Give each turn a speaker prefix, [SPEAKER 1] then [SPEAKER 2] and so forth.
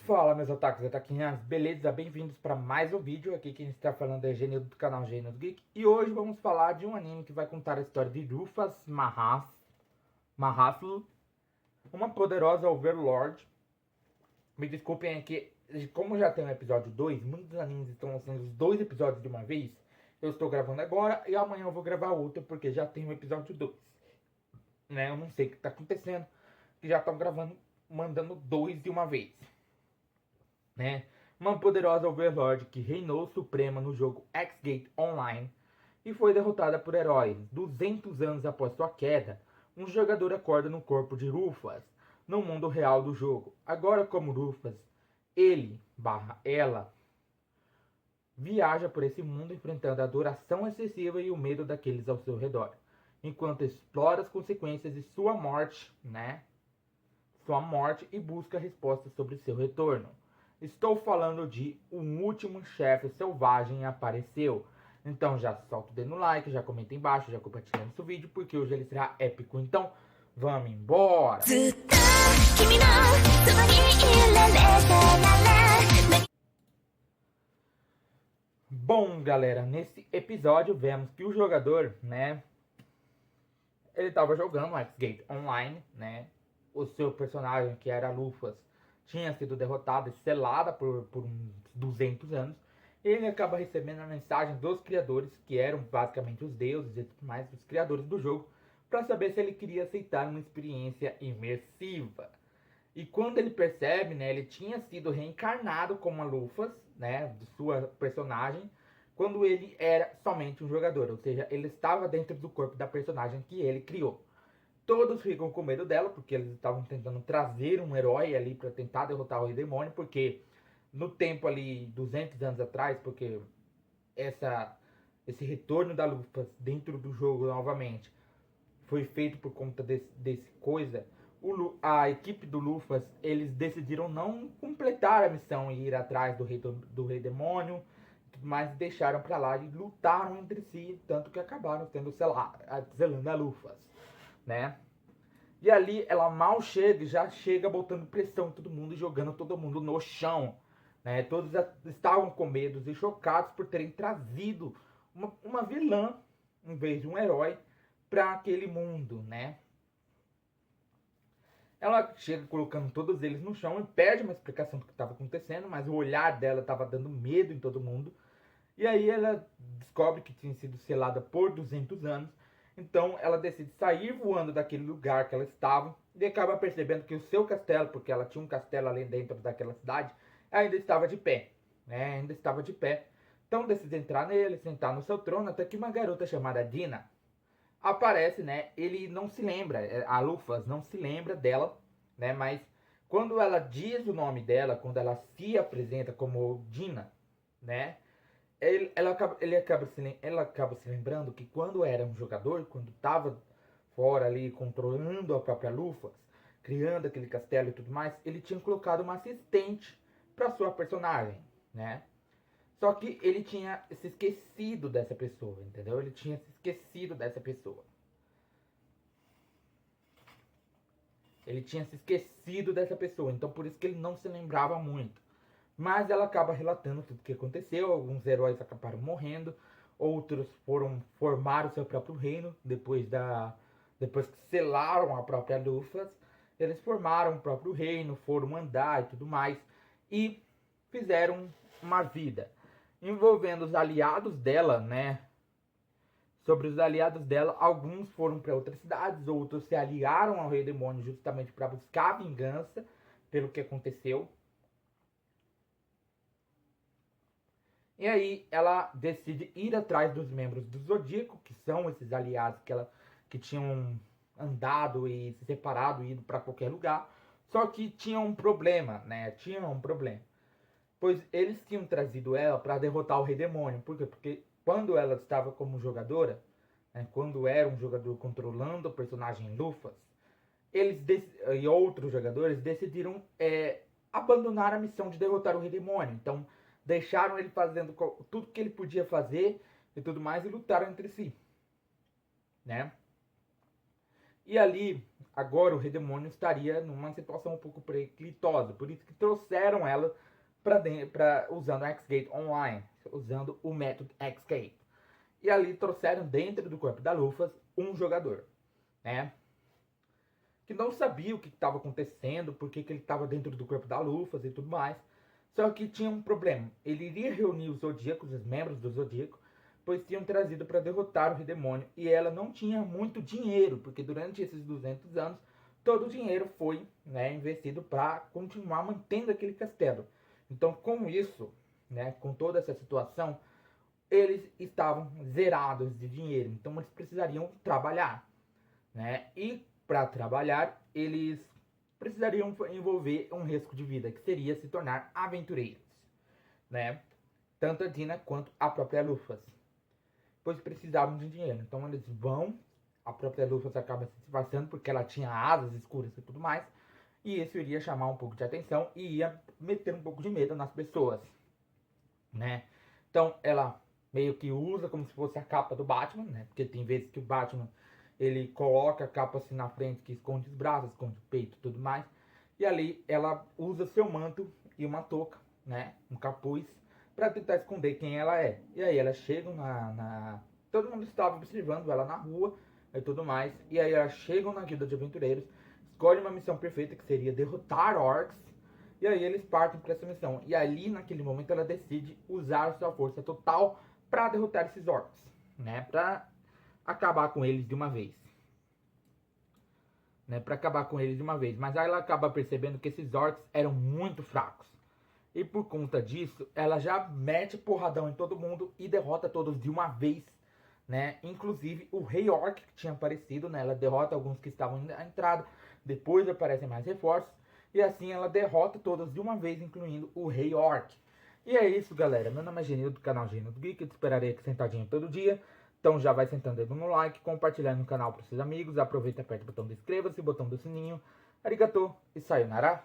[SPEAKER 1] Fala meus otakus e otaquinhas, beleza? Bem-vindos para mais um vídeo. Aqui quem está falando é Gênio do canal Gênio do Geek. E hoje vamos falar de um anime que vai contar a história de Rufus Mahaflu, uma poderosa Overlord. Me desculpem aqui, como já tem o episódio 2, muitos animes estão lançando os 2 episódios de uma vez. Eu estou gravando agora e amanhã eu vou gravar outro porque já tem o episódio 2. Né? Eu não sei o que está acontecendo, que já estão gravando, mandando 2 de uma vez. Né? Uma poderosa Overlord que reinou suprema no jogo X-Gate Online e foi derrotada por heróis. 200 anos após sua queda, um jogador acorda no corpo de Rufus, no mundo real do jogo. Agora como Rufus, ela viaja por esse mundo enfrentando a adoração excessiva e o medo daqueles ao seu redor, enquanto explora as consequências de sua morte, e busca respostas sobre seu retorno. Estou falando de Um Último Chefe Selvagem Apareceu. Então já solta o dedo no like, já comenta embaixo, já compartilha esse vídeo, porque hoje ele será épico. Então, vamos embora! Bom, galera, nesse episódio vemos que o jogador, ele estava jogando X-Gate Online, o seu personagem, que era Rufus, tinha sido derrotada e selada por uns 200 anos. Ele acaba recebendo a mensagem dos criadores, que eram basicamente os deuses e tudo mais, os criadores do jogo, para saber se ele queria aceitar uma experiência imersiva. E quando ele percebe, ele tinha sido reencarnado como a Rufus, de sua personagem, quando ele era somente um jogador, ou seja, ele estava dentro do corpo da personagem que ele criou. Todos ficam com medo dela, porque eles estavam tentando trazer um herói ali para tentar derrotar o Rei Demônio, porque no tempo ali, 200 anos atrás, porque esse retorno da Rufus dentro do jogo novamente foi feito por conta desse coisa, a equipe do Rufus, eles decidiram não completar a missão e ir atrás do Rei Demônio, mas deixaram para lá e lutaram entre si, tanto que acabaram tendo selando a Rufus. E ali ela mal chega e já chega botando pressão em todo mundo e jogando todo mundo no chão. Todos estavam com medo e chocados por terem trazido uma vilã em vez de um herói para aquele mundo. Ela chega colocando todos eles no chão e perde uma explicação do que estava acontecendo, mas o olhar dela estava dando medo em todo mundo. E aí ela descobre que tinha sido selada por 200 anos. Então ela decide sair voando daquele lugar que ela estava e acaba percebendo que o seu castelo, porque ela tinha um castelo ali dentro daquela cidade, ainda estava de pé. Ainda estava de pé. Então decide entrar nele, sentar no seu trono, até que uma garota chamada Dina aparece, Ele não se lembra, a Rufus não se lembra dela, Mas quando ela diz o nome dela, quando ela se apresenta como Dina, ela acaba se lembrando que quando era um jogador, quando estava fora ali controlando a própria Rufus, criando aquele castelo e tudo mais, ele tinha colocado uma assistente para sua personagem, Só que ele tinha se esquecido dessa pessoa, entendeu? Ele tinha se esquecido dessa pessoa. Ele tinha se esquecido dessa pessoa, então por isso que ele não se lembrava muito. Mas ela acaba relatando tudo o que aconteceu. Alguns heróis acabaram morrendo, outros foram formar o seu próprio reino depois que selaram a própria Rufus. Eles formaram o próprio reino, foram andar e tudo mais e fizeram uma vida envolvendo os aliados dela, Sobre os aliados dela, alguns foram para outras cidades, outros se aliaram ao Rei Demônio justamente para buscar vingança pelo que aconteceu. E aí ela decide ir atrás dos membros do Zodíaco, que são esses aliados que tinham andado e se separado e ido para qualquer lugar. Só que tinha um problema, Tinha um problema. Pois eles tinham trazido ela para derrotar o Rei Demônio. Por quê? Porque quando ela estava como jogadora, quando era um jogador controlando o personagem Rufus, e outros jogadores decidiram abandonar a missão de derrotar o Rei Demônio. Então deixaram ele fazendo tudo que ele podia fazer e tudo mais e lutaram entre si, E ali agora o Rei Demônio estaria numa situação um pouco preclitosa. Por isso que trouxeram ela para usando o X-Gate Online, usando o método X-Gate. E ali trouxeram dentro do corpo da Luffy um jogador, né? Que não sabia o que estava acontecendo, porque que ele estava dentro do corpo da Luffy e tudo mais. Só que tinha um problema. Ele iria reunir os Zodíacos, os membros do Zodíaco, pois tinham trazido para derrotar o Rei Demônio. E ela não tinha muito dinheiro, porque durante esses 200 anos, todo o dinheiro foi, né, investido para continuar mantendo aquele castelo. Então, com isso, né, com toda essa situação, eles estavam zerados de dinheiro. Então, eles precisariam trabalhar, né? E para trabalhar, eles precisariam envolver um risco de vida, que seria se tornar aventureiros, né? Tanto a Dina quanto a própria Luffy, pois precisavam de dinheiro. Então eles vão, a própria Luffy acaba se disfarçando porque ela tinha asas escuras e tudo mais, e isso iria chamar um pouco de atenção e ia meter um pouco de medo nas pessoas, né? Então ela meio que usa como se fosse a capa do Batman, né? Porque tem vezes que o Batman ele coloca a capa assim na frente que esconde os braços, esconde o peito e tudo mais. E ali ela usa seu manto e uma touca, né? Um capuz, para tentar esconder quem ela é. E aí elas chegam todo mundo estava observando ela na rua e tudo mais. E aí elas chegam na guilda de aventureiros, escolhem uma missão perfeita que seria derrotar orcs. E aí eles partem para essa missão. E ali naquele momento ela decide usar sua força total para derrotar esses orcs, né? Para acabar com eles de uma vez. Né, para acabar com eles de uma vez. Mas aí ela acaba percebendo que esses orcs eram muito fracos. E por conta disso, ela já mete porradão em todo mundo e derrota todos de uma vez, né? Inclusive o Rei Orc que tinha aparecido, né? Ela derrota alguns que estavam na entrada, depois aparecem mais reforços, e assim ela derrota todos de uma vez, incluindo o Rei Orc. E é isso, galera. Meu nome é Genil, do canal Genil do Geek. Eu te esperarei aqui sentadinho todo dia. Então já vai sentando aí no like, compartilhando o canal para seus amigos. Aproveita e aperta o botão de inscreva-se, o botão do sininho. Arigatou e sayonara.